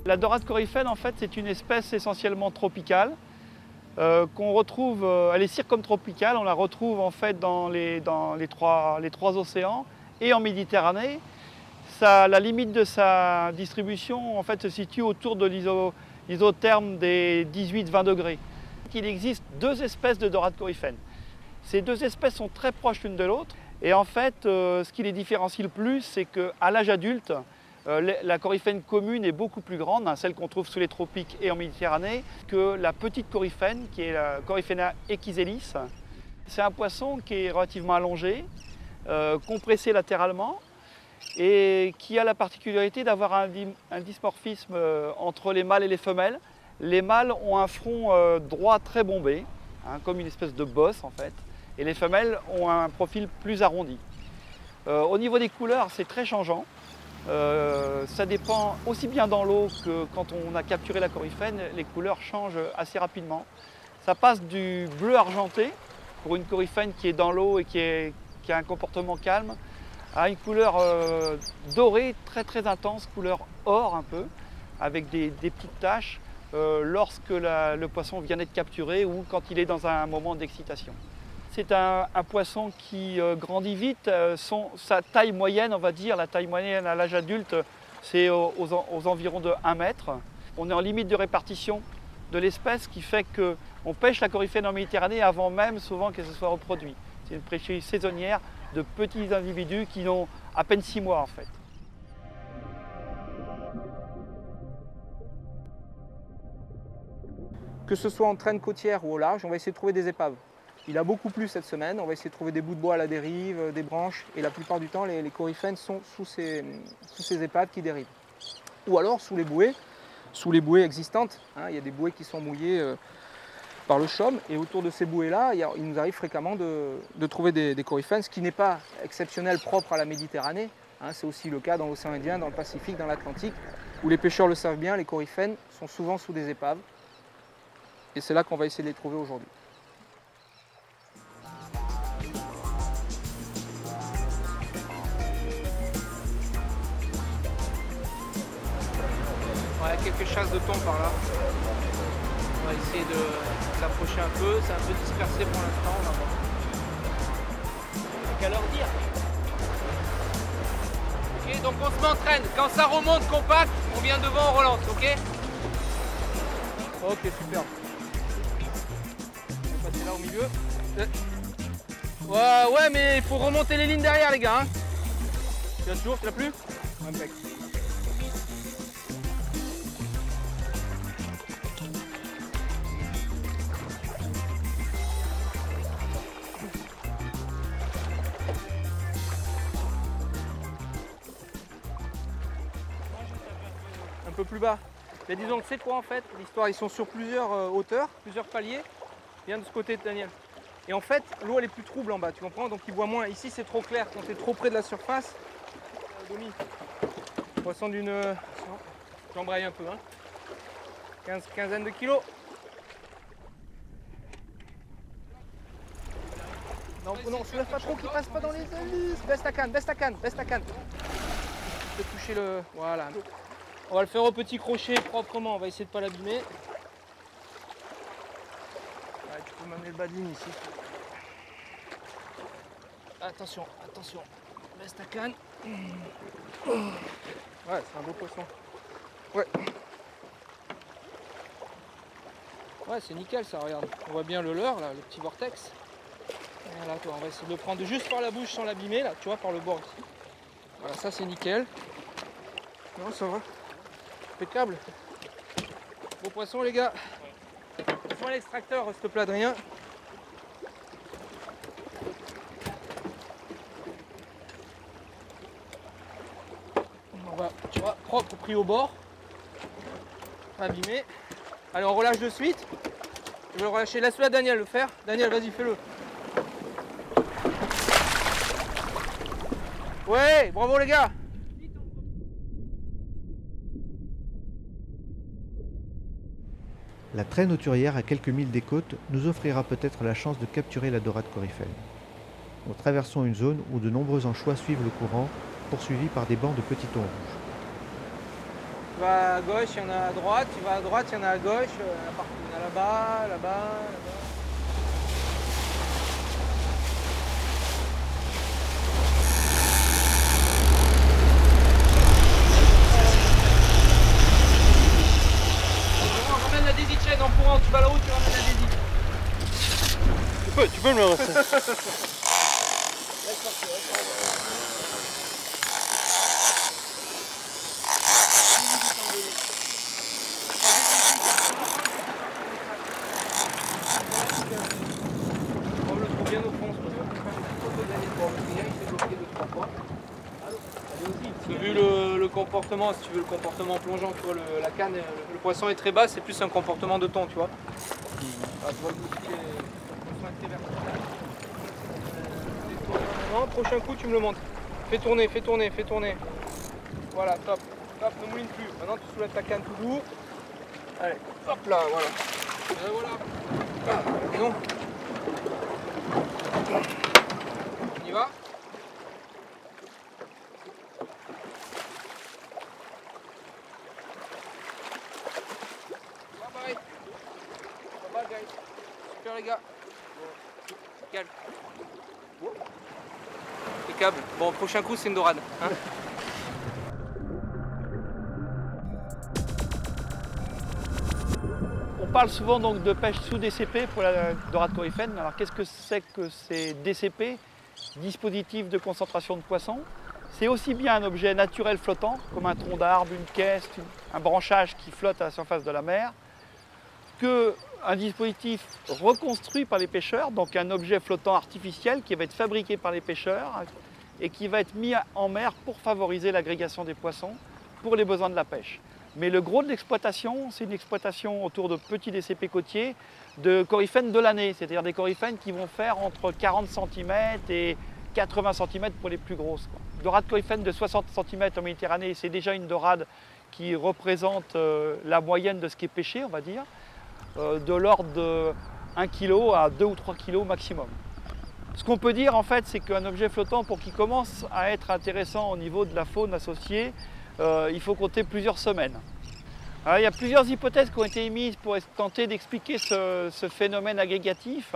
S16: La dorade coryphène, en fait, c'est une espèce essentiellement tropicale qu'on retrouve, elle est circumtropicale, on la retrouve en fait dans les trois océans et en Méditerranée. La limite de sa distribution en fait, se situe autour de l'isotherme des 18-20 degrés. Il existe deux espèces de dorade coryphène. Ces deux espèces sont très proches l'une de l'autre et en fait, ce qui les différencie le plus, c'est qu'à l'âge adulte, la coryphène commune est beaucoup plus grande, celle qu'on trouve sous les tropiques et en Méditerranée, que la petite coryphène, qui est la Coryphena echiselis. C'est un poisson qui est relativement allongé, compressé latéralement, et qui a la particularité d'avoir un dimorphisme entre les mâles et les femelles. Les mâles ont un front droit très bombé, comme une espèce de bosse en fait, et les femelles ont un profil plus arrondi. Au niveau des couleurs, c'est très changeant. Ça dépend aussi bien dans l'eau que quand on a capturé la coryphène, les couleurs changent assez rapidement. Ça passe du bleu argenté, pour une coryphène qui est dans l'eau et qui a un comportement calme, à une couleur dorée très intense, couleur or un peu, avec des petites taches lorsque le poisson vient d'être capturé ou quand il est dans un moment d'excitation. C'est un poisson qui grandit vite. Sa taille moyenne, on va dire, la taille moyenne à l'âge adulte, c'est aux environs de 1 mètre. On est en limite de répartition de l'espèce, qui fait qu'on pêche la coryphène en Méditerranée avant même souvent qu'elle se soit reproduite. C'est une pêcherie saisonnière de petits individus qui ont à peine 6 mois en fait.
S4: que ce soit en traîne côtière ou au large, on va essayer de trouver des épaves. Il a beaucoup plu cette semaine, on va essayer de trouver des bouts de bois à la dérive, des branches, et la plupart du temps, les coryphènes sont sous ces épaves qui dérivent. Ou alors sous les bouées existantes. Hein, il y a des bouées qui sont mouillées par le chaume, et autour de ces bouées-là, il nous arrive fréquemment de trouver des coryphènes, ce qui n'est pas exceptionnel propre à la Méditerranée. Hein, c'est aussi le cas dans l'océan Indien, dans le Pacifique, dans l'Atlantique, où les pêcheurs le savent bien, les coryphènes sont souvent sous des épaves. Et c'est là qu'on va essayer de les trouver aujourd'hui. Il y a quelques chasses de thon par là. On va essayer de s'approcher un peu. C'est un peu dispersé pour l'instant. On va voir. Qu'à leur dire. Ok, donc on se m'entraîne. Quand ça remonte compact, on vient devant, on relance, ok? Ok, super. On va passer là au milieu. Ouais, mais il faut remonter les lignes derrière, les gars. Hein. Tu l'as toujours, tu l'as plus? Impec. Un peu plus bas. Mais disons que c'est quoi en fait l'histoire? Ils sont sur plusieurs hauteurs, plusieurs paliers. Viens de ce côté, Daniel. Et en fait, l'eau elle est plus trouble en bas, tu comprends? Donc ils voient moins. Ici c'est trop clair, quand tu es trop près de la surface. Poisson d'une... J'embraye un peu, hein. Quinzaine de kilos. Non, non, soulève pas trop, qu'il passe pas dans les hélices. Baisse ta canne, baisse ta canne, baisse ta canne. Je vais toucher le... Voilà. On va le faire au petit crochet proprement, on va essayer de ne pas l'abîmer. Ouais, tu peux m'amener le bas de ligne ici. Attention, attention. Baisse ta canne. Ouais, c'est un beau poisson. Ouais. Ouais, c'est nickel ça, regarde. On voit bien le leurre, là, le petit vortex. Voilà, toi, on va essayer de le prendre juste par la bouche sans l'abîmer, là, tu vois, par le bord ici. Voilà, ça c'est nickel. Non, ça va. Impeccable. Beau poisson, les gars. Prends l'extracteur, s'il te plaît, Adrien. On va, tu vois, propre, pris au bord. Abîmé. Allez, on relâche de suite. Je vais le relâcher. Laisse-le à Daniel le faire. Daniel, vas-y, fais-le. Ouais, bravo les gars.
S1: La traîne hauturière à quelques milles des côtes nous offrira peut-être la chance de capturer la dorade coryphène. Nous traversons une zone où de nombreux anchois suivent le courant, poursuivis par des bancs de petits thons rouges.
S4: Tu vas à gauche, il y en a à droite, tu vas à droite, il y en a à gauche, il y en a là-bas, là-bas, là-bas. On ramène la désite chaîne en courant, tu vas là-haut, tu ramènes la désite.
S17: Tu peux me le lancer.
S4: Vu le comportement, si tu veux le comportement plongeant, tu vois, la canne, le poisson est très bas, c'est plus un comportement de thon, tu vois. Ah, tu vois, le poisson est très vertical. Non, prochain coup, tu me le montres. Fais tourner, fais tourner, fais tourner. Voilà, top. Top, ne mouline plus. Maintenant, tu soulèves ta canne tout doux. Allez, hop là, voilà. Et voilà. Ah, et non. On y va. Super les gars. Calme. Impeccable. Bon, prochain coup, c'est une dorade. Hein.
S16: On parle souvent donc de pêche sous DCP pour la dorade coryphène. Alors qu'est-ce que c'est que ces DCP, dispositifs de concentration de poissons? C'est aussi bien un objet naturel flottant, comme un tronc d'arbre, une caisse, un branchage qui flotte à la surface de la mer, qu'un dispositif reconstruit par les pêcheurs, donc un objet flottant artificiel qui va être fabriqué par les pêcheurs et qui va être mis en mer pour favoriser l'agrégation des poissons pour les besoins de la pêche. Mais le gros de l'exploitation, c'est une exploitation autour de petits DCP côtiers de coryphènes de l'année, c'est-à-dire des coryphènes qui vont faire entre 40 cm et 80 cm pour les plus grosses. Une dorade coryphène de 60 cm en Méditerranée, c'est déjà une dorade qui représente la moyenne de ce qui est pêché, on va dire, de l'ordre de 1 kg à 2 ou 3 kg maximum. Ce qu'on peut dire en fait, c'est qu'un objet flottant, pour qu'il commence à être intéressant au niveau de la faune associée, il faut compter plusieurs semaines. Alors, il y a plusieurs hypothèses qui ont été émises pour tenter d'expliquer ce phénomène agrégatif.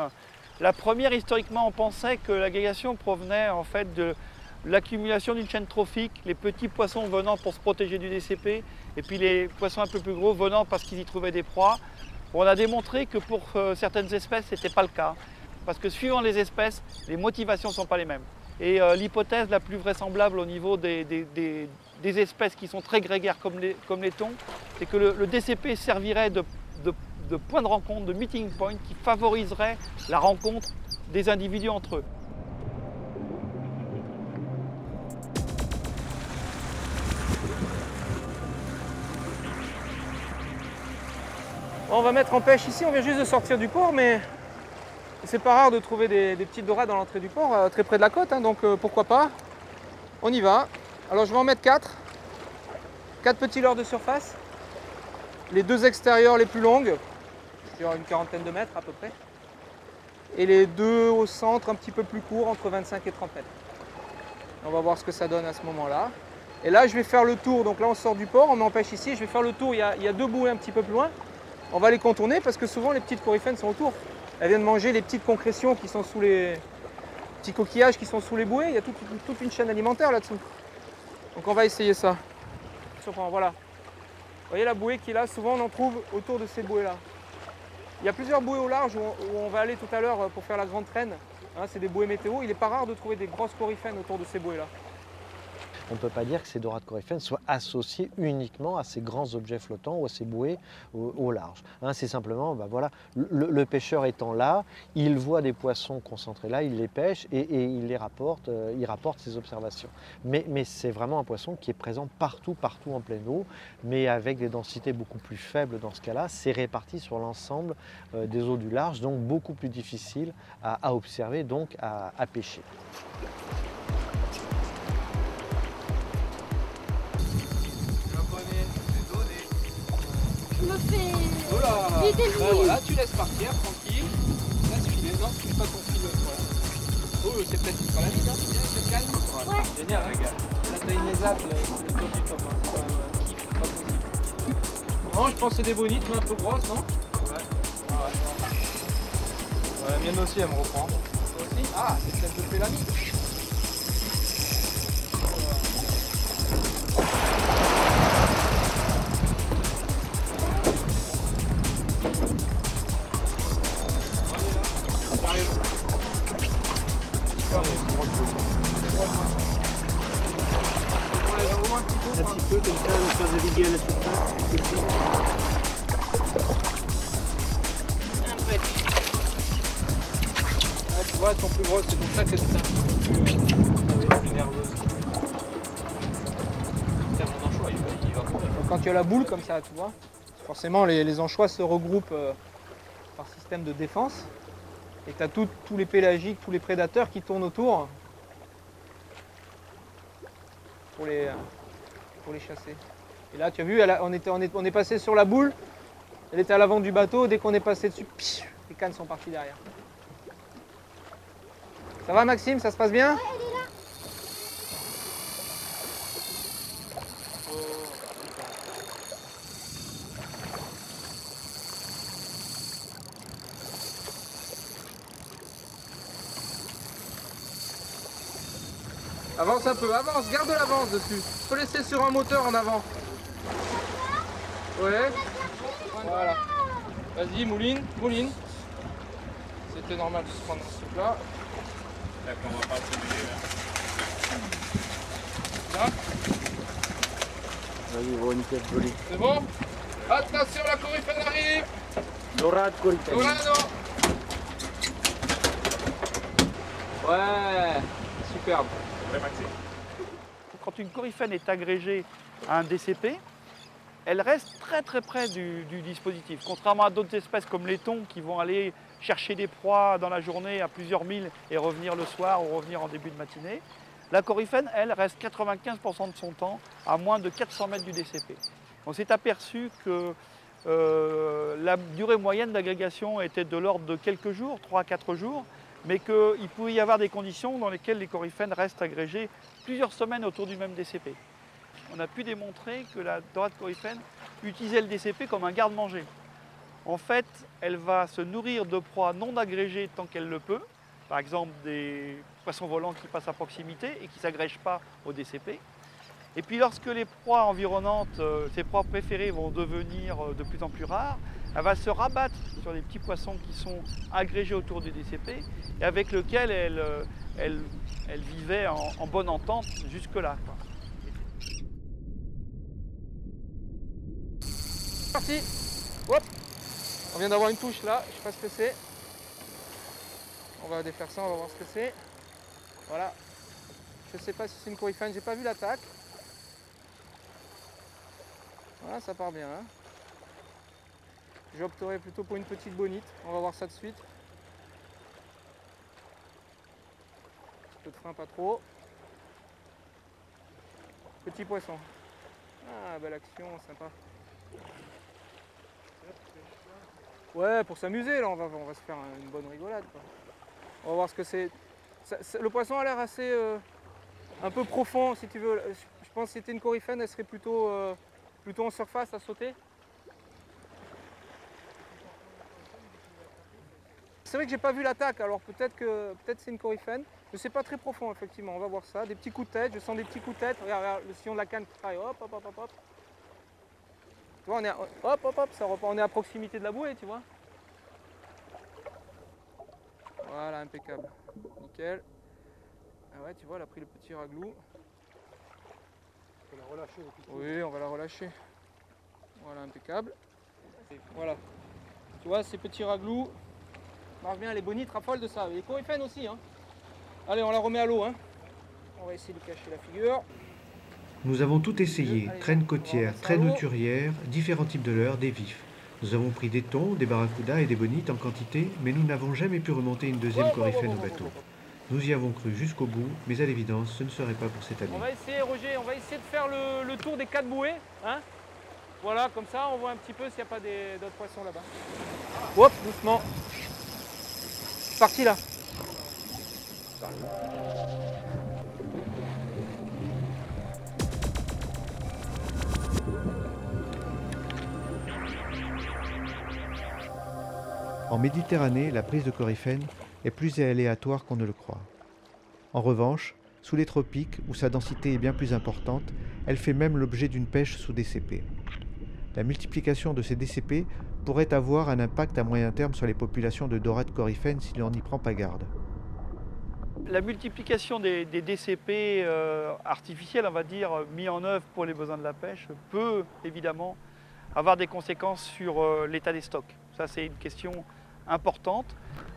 S16: La première, historiquement, on pensait que l'agrégation provenait en fait de l'accumulation d'une chaîne trophique, les petits poissons venant pour se protéger du DCP, et puis les poissons un peu plus gros venant parce qu'ils y trouvaient des proies. On a démontré que pour certaines espèces, ce n'était pas le cas, parce que suivant les espèces, les motivations ne sont pas les mêmes. Et l'hypothèse la plus vraisemblable au niveau des espèces qui sont très grégaires comme les thons, c'est que le DCP servirait de point de rencontre, de meeting point, qui favoriserait la rencontre des individus entre eux.
S4: On va mettre en pêche ici, on vient juste de sortir du port, mais c'est pas rare de trouver des petites dorades dans l'entrée du port, très près de la côte, hein, donc pourquoi pas. On y va. Alors je vais en mettre 4. 4 petits leurres de surface. Les 2 extérieures les plus longues, sur une quarantaine de mètres à peu près. Et les 2 au centre un petit peu plus courts, entre 25 et 30 mètres. On va voir ce que ça donne à ce moment-là. Et là je vais faire le tour, donc là on sort du port, on met en pêche ici, je vais faire le tour, il y a 2 bouées un petit peu plus loin. On va les contourner parce que souvent les petites coryphènes sont autour. Elles viennent manger les petites concrétions qui sont sous les petits coquillages qui sont sous les bouées. Il y a toute une chaîne alimentaire là-dessous. Donc on va essayer ça. Voilà. Vous voyez la bouée qui est là, souvent on en trouve autour de ces bouées-là. Il y a plusieurs bouées au large où on va aller tout à l'heure pour faire la grande traîne. Hein, c'est des bouées météo. Il n'est pas rare de trouver des grosses coryphènes autour de ces bouées-là.
S5: On ne peut pas dire que ces dorades coryphènes soient associées uniquement à ces grands objets flottants ou à ces bouées au large. Hein, c'est simplement, ben voilà, le pêcheur étant là, il voit des poissons concentrés là, il les pêche et il rapporte ses observations. Mais c'est vraiment un poisson qui est présent partout en pleine eau, mais avec des densités beaucoup plus faibles dans ce cas-là. C'est réparti sur l'ensemble des eaux du large, donc beaucoup plus difficile à observer, donc à pêcher.
S10: Je me fais vider le
S4: Voilà, là tu laisses partir, tranquille. Laisse filer, non, tu fais pas ton fil. Voilà. Oh, c'est peut-être pas la vie, hein, c'est calme. Voilà.
S10: Ouais.
S4: Génial, regarde. Là t'as une lézard, le tour du top, hein. C'est pas possible. Non, je pense que c'est des bonites, mais un peu grosses, non? Ouais. Ah ouais. La mienne aussi, elle me reprend. Toi aussi? Ah, c'est celle de Pélamide.
S8: Un petit peu comme ça, on va faire naviguer à la surface.
S4: Ah, tu vois, elles sont plus grosses, c'est pour ça que c'est ça. Plus nerveuse. Quand il y a la boule comme ça, tu vois, forcément les anchois se regroupent par système de défense. Et tu as tous les pélagiques, tous les prédateurs qui tournent autour pour les chasser. Et là, tu as vu, on est passé sur la boule, elle était à l'avant du bateau, dès qu'on est passé dessus, les cannes sont parties derrière. Ça va Maxime, ça se passe bien?
S10: Ouais, elle est là.
S4: Avance un peu, avance, garde l'avance dessus. Tu peux laisser sur un moteur en avant. Ouais. Voilà. Vas-y, mouline. C'était normal de se prendre ce truc-là.
S2: D'accord, on va pas se mêler là.
S4: Là.
S8: Vas-y, on va une tête jolie.
S4: C'est bon? Attention, la coryphène arrive.
S8: Dorade coryphène.
S4: Dorado. Ouais, superbe.
S16: Quand une coryphène est agrégée à un DCP, elle reste très très près du dispositif. Contrairement à d'autres espèces comme les thons qui vont aller chercher des proies dans la journée à plusieurs milles et revenir le soir ou revenir en début de matinée, la coryphène, elle, reste 95% de son temps à moins de 400 mètres du DCP. On s'est aperçu que la durée moyenne d'agrégation était de l'ordre de quelques jours, 3 à 4 jours, mais qu'il pouvait y avoir des conditions dans lesquelles les coryphènes restent agrégées plusieurs semaines autour du même DCP. On a pu démontrer que la dorade coryphène utilisait le DCP comme un garde-manger. En fait, elle va se nourrir de proies non agrégées tant qu'elle le peut, par exemple des poissons volants qui passent à proximité et qui ne s'agrègent pas au DCP. Et puis lorsque les proies environnantes, ses proies préférées vont devenir de plus en plus rares, elle va se rabattre sur des petits poissons qui sont agrégés autour du DCP et avec lesquels elle vivait en bonne entente jusque-là.
S4: Parti. Hop. On vient d'avoir une touche là, je sais pas ce que c'est. On va défaire ça, on va voir ce que c'est. Voilà. Je sais pas si c'est une coryphène, j'ai pas vu l'attaque. Voilà, ça part bien. Hein. J'opterais plutôt pour une petite bonite. On va voir ça de suite. Peu de frein, pas trop. Petit poisson. Ah, belle action, sympa. Ouais, pour s'amuser, là, on va se faire une bonne rigolade, quoi. On va voir ce que c'est. Le poisson a l'air assez... un peu profond, si tu veux. Je pense que si c'était une coryphène, elle serait plutôt en surface, à sauter. C'est vrai que j'ai pas vu l'attaque, alors peut-être c'est une coryphène. Mais c'est pas très profond, effectivement, on va voir ça. Des petts coups de tête, je sens des petits coups de tête. Regarde, le sillon de la canne qui travaille, hop, hop, hop, hop, hop. Tu vois, on est à proximité de la bouée, tu vois. Voilà, impeccable. Nickel. Ah ouais, tu vois, elle a pris le petit raglou.
S3: On va la relâcher.
S4: Oui, on va la relâcher. Voilà, impeccable. Voilà. Tu vois, ces petits raglous marchent bien, les bonites raffolent de ça. Les coryphènes aussi, hein. Allez, on la remet à l'eau, hein. On va essayer de cacher la figure.
S1: Nous avons tout essayé, traîne côtière, traîne hauturière, différents types de leurres, des vifs. Nous avons pris des thons, des barracudas et des bonites en quantité, mais nous n'avons jamais pu remonter une deuxième coryphène au bateau. Nous y avons cru jusqu'au bout, mais à l'évidence, ce ne serait pas pour cette année.
S4: On va essayer, Roger, on va essayer de faire le tour des 4 bouées, hein. Voilà, comme ça, on voit un petit peu s'il n'y a pas d'autres poissons là-bas. Hop, doucement. C'est parti là.
S1: En Méditerranée, la prise de coryphène est plus aléatoire qu'on ne le croit. En revanche, sous les tropiques, où sa densité est bien plus importante, elle fait même l'objet d'une pêche sous DCP. La multiplication de ces DCP pourrait avoir un impact à moyen terme sur les populations de dorades coryphènes si l'on n'y prend pas garde.
S16: La multiplication des DCP artificiels, on va dire, mis en œuvre pour les besoins de la pêche, peut évidemment avoir des conséquences sur l'état des stocks. Ça, c'est une question importante.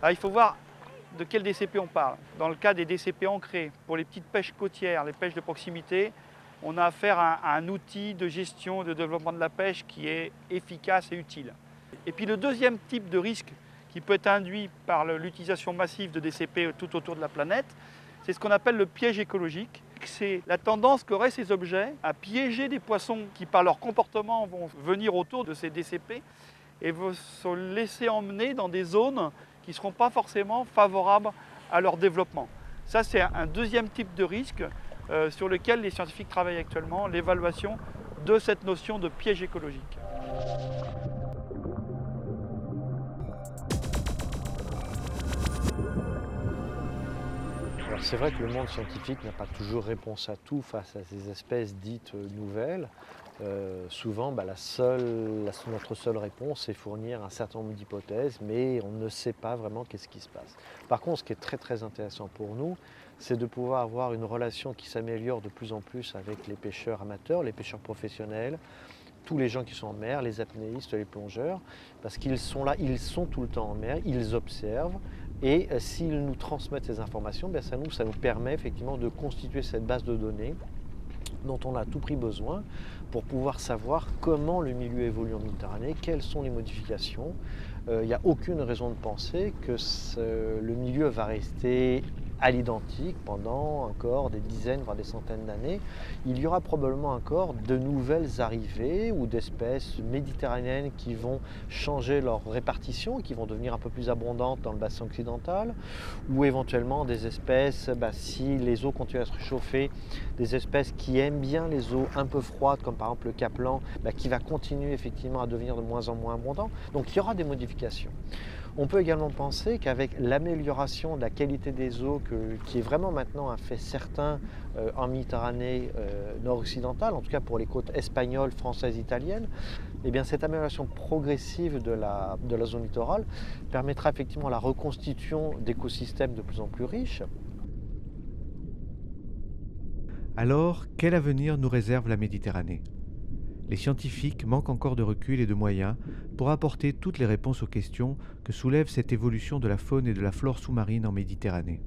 S16: Alors, il faut voir de quel DCP on parle. Dans le cas des DCP ancrés, pour les petites pêches côtières, les pêches de proximité, on a affaire à un outil de gestion et de développement de la pêche qui est efficace et utile. Et puis le deuxième type de risque qui peut être induit par l'utilisation massive de DCP tout autour de la planète, c'est ce qu'on appelle le piège écologique. C'est la tendance qu'auraient ces objets à piéger des poissons qui, par leur comportement, vont venir autour de ces DCP et vont se laisser emmener dans des zones qui ne seront pas forcément favorables à leur développement. Ça, c'est un deuxième type de risque sur lequel les scientifiques travaillent actuellement, l'évaluation de cette notion de piège écologique.
S5: Alors c'est vrai que le monde scientifique n'a pas toujours réponse à tout face à ces espèces dites nouvelles. Souvent, notre seule réponse, c'est fournir un certain nombre d'hypothèses, mais on ne sait pas vraiment qu'est-ce qui se passe. Par contre, ce qui est très très intéressant pour nous, c'est de pouvoir avoir une relation qui s'améliore de plus en plus avec les pêcheurs amateurs, les pêcheurs professionnels, tous les gens qui sont en mer, les apnéistes, les plongeurs, parce qu'ils sont là, ils sont tout le temps en mer, ils observent, et s'ils nous transmettent ces informations, ça nous permet effectivement de constituer cette base de données dont on a à tout prix besoin pour pouvoir savoir comment le milieu évolue en Méditerranée, quelles sont les modifications. Il n'y a aucune raison de penser que le milieu va rester à l'identique pendant encore des dizaines, voire des centaines d'années. Il y aura probablement encore de nouvelles arrivées ou d'espèces méditerranéennes qui vont changer leur répartition, qui vont devenir un peu plus abondantes dans le bassin occidental, ou éventuellement des espèces, si les eaux continuent à se réchauffer, des espèces qui aiment bien les eaux un peu froides, comme par exemple le caplan, qui va continuer effectivement à devenir de moins en moins abondant. Donc il y aura des modifications. On peut également penser qu'avec l'amélioration de la qualité des eaux, qui est vraiment maintenant un fait certain en Méditerranée nord-occidentale, en tout cas pour les côtes espagnoles, françaises, italiennes, cette amélioration progressive de la zone littorale permettra effectivement la reconstitution d'écosystèmes de plus en plus riches.
S1: Alors, quel avenir nous réserve la Méditerranée ? Les scientifiques manquent encore de recul et de moyens pour apporter toutes les réponses aux questions que soulève cette évolution de la faune et de la flore sous-marine en Méditerranée.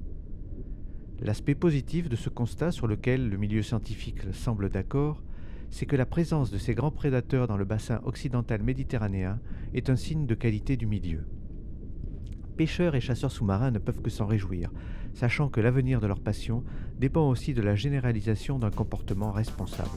S1: L'aspect positif de ce constat, sur lequel le milieu scientifique semble d'accord, c'est que la présence de ces grands prédateurs dans le bassin occidental méditerranéen est un signe de qualité du milieu. Pêcheurs et chasseurs sous-marins ne peuvent que s'en réjouir, sachant que l'avenir de leur passion dépend aussi de la généralisation d'un comportement responsable.